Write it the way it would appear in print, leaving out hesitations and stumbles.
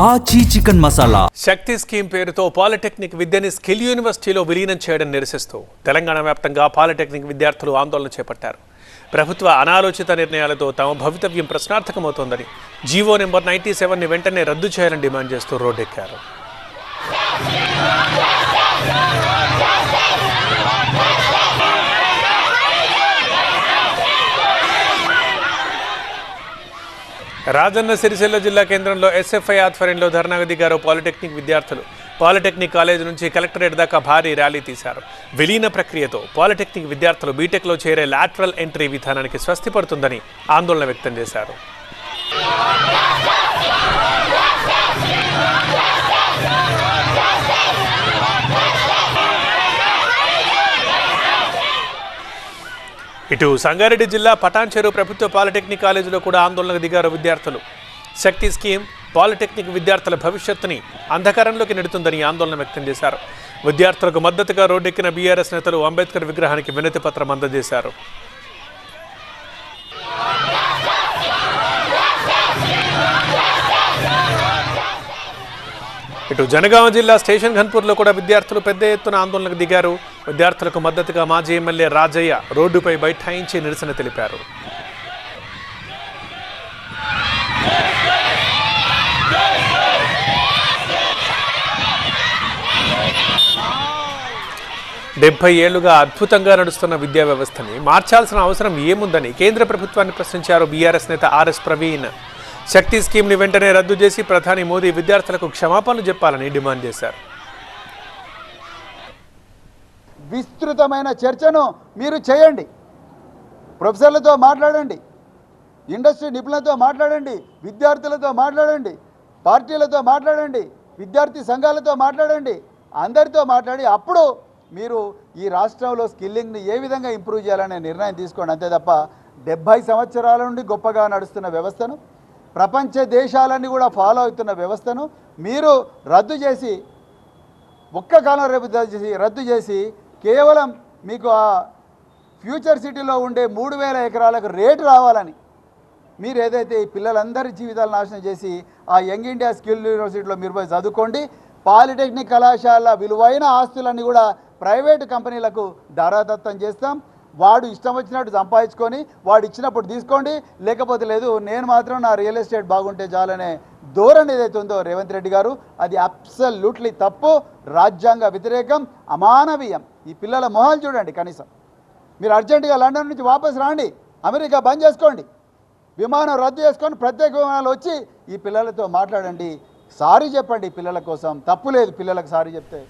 ఆచి చికెన్ మసాలా. శక్తి స్కీమ్ పేరుతో పాలిటెక్నిక్ విద్యని స్కిల్ యూనివర్సిటీలో విలీనం చేయడం నిరసిస్తూ తెలంగాణ వ్యాప్తంగా పాలిటెక్నిక్ విద్యార్థులు ఆందోళన చేపట్టారు. ప్రభుత్వ అనాలోచిత నిర్ణయాలతో తమ భవితవ్యం ప్రశ్నార్థకమవుతోందని జీవో నెంబర్ 97ని వెంటనే రద్దు చేయాలని డిమాండ్ చేస్తూ రోడ్డెక్కారు. రాజన్న సిరిసిల్ల జిల్లా కేంద్రంలో ఎస్ఎఫ్ఐ ఆధ్వర్యంలో ధర్నాకు దిగారు పాలిటెక్నిక్ విద్యార్థులు. పాలిటెక్నిక్ కాలేజ్ నుంచి కలెక్టరేట్ దాకా భారీ ర్యాలీ తీశారు. విలీన ప్రక్రియతో పాలిటెక్నిక్ విద్యార్థులు బీటెక్లో చేరే లాటరల్ ఎంట్రీ విధానానికి స్వస్తి పడుతుందని ఆందోళన వ్యక్తం చేశారు. ఇటు సంగారెడ్డి జిల్లా పటాన్చెరు ప్రభుత్వ పాలిటెక్నిక్ కాలేజీలో కూడా ఆందోళనకు దిగారు విద్యార్థులు. శక్తి స్కీమ్ పాలిటెక్నిక్ విద్యార్థుల భవిష్యత్తుని అంధకారంలోకి నెడుతుందని ఆందోళన వ్యక్తం చేశారు. విద్యార్థులకు మద్దతుగా రోడ్డెక్కిన బీఆర్ఎస్ నేతలు అంబేద్కర్ విగ్రహానికి వినతి పత్రం అందజేశారు. ఇటు జనగామ జిల్లా స్టేషన్ ఘన్పూర్లో కూడా విద్యార్థులు పెద్ద ఎత్తున ఆందోళనకు దిగారు. విద్యార్థులకు మద్దతుగా మాజీ ఎమ్మెల్యే రాజయ్య రోడ్డుపై బైఠాయించి నిరసన తెలిపారు. డెబ్బై ఏళ్లుగా అద్భుతంగా నడుస్తున్న విద్యా వ్యవస్థని మార్చాల్సిన అవసరం ఏముందని కేంద్ర ప్రభుత్వాన్ని ప్రశ్నించారు బీఆర్ఎస్ నేత ఆర్ఎస్ ప్రవీణ్. శక్తి స్కీమ్ని వెంటనే రద్దు చేసి ప్రధాని మోదీ విద్యార్థులకు క్షమాపణలు చెప్పాలని డిమాండ్ చేశారు. విస్తృతమైన చర్చను మీరు చేయండి, ప్రొఫెసర్లతో మాట్లాడండి, ఇండస్ట్రీ నిపుణులతో మాట్లాడండి, విద్యార్థులతో మాట్లాడండి, పార్టీలతో మాట్లాడండి, విద్యార్థి సంఘాలతో మాట్లాడండి, అందరితో మాట్లాడి అప్పుడు మీరు ఈ రాష్ట్రంలో స్కిల్లింగ్ని ఏ విధంగా ఇంప్రూవ్ చేయాలనే నిర్ణయం తీసుకోండి. అంతే తప్ప 70 సంవత్సరాల నుండి గొప్పగా నడుస్తున్న వ్యవస్థను, ప్రపంచ దేశాలన్నీ కూడా ఫాలో అవుతున్న వ్యవస్థను మీరు రద్దు చేసి ఒక్క కాలం రద్దు చేసి కేవలం మీకు ఆ ఫ్యూచర్ సిటీలో ఉండే 3000 ఎకరాలకు రేటు రావాలని మీరు ఏదైతే ఈ పిల్లలందరి జీవితాలు నాశనం చేసి ఆ యంగ్ ఇండియా స్కిల్ యూనివర్సిటీలో మీరు పోయి చదువుకోండి. పాలిటెక్నిక్ కళాశాల విలువైన ఆస్తులన్నీ కూడా ప్రైవేటు కంపెనీలకు దారాదత్తం చేస్తాం. వాడు ఇష్టం వచ్చినట్టు సంపాదించుకొని వాడు ఇచ్చినప్పుడు తీసుకోండి, లేకపోతే లేదు. నేను మాత్రం నా రియల్ ఎస్టేట్ బాగుంటే చాలనే ధోరణి ఏదైతే ఉందో రేవంత్ రెడ్డి గారు, అది అబ్సల్యూట్లీ తప్పు, రాజ్యాంగ వ్యతిరేకం, అమానవీయం. ఈ పిల్లల మొహాలు చూడండి. కనీసం మీరు అర్జెంటుగా లండన్ నుంచి వాపసు రాండి, అమెరికా బంద్ చేసుకోండి, విమానం రద్దు చేసుకొని ప్రత్యేక విమానాలు వచ్చి ఈ పిల్లలతో మాట్లాడండి, సారీ చెప్పండి. పిల్లల కోసం తప్పు లేదు, పిల్లలకు సారీ చెప్తే.